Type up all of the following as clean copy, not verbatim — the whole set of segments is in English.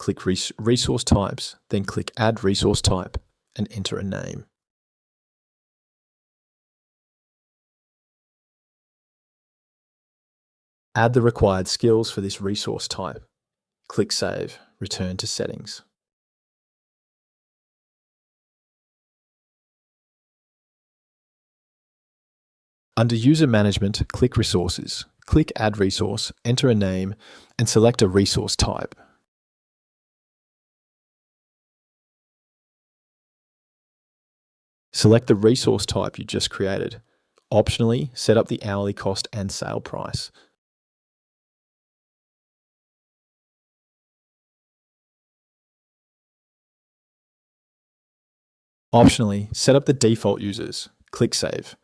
click Resource Types, then click Add Resource Type and enter a name. Add the required skills for this resource type. Click Save, return to Settings. Under User Management, click Resources. Click Add Resource, enter a name, and select a resource type. Select the resource type you just created. Optionally, set up the hourly cost and sale price. Optionally, set up the default users. Click Save.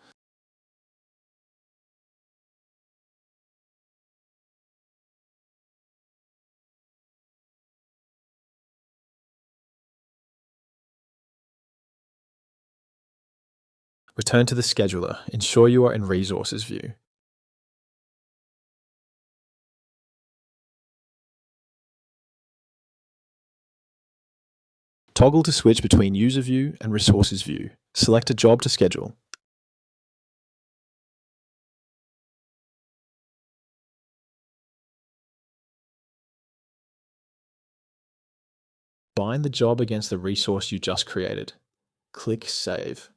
Return to the scheduler. Ensure you are in Resources view. Toggle to switch between User View and Resources view. Select a job to schedule. Bind the job against the resource you just created. Click Save.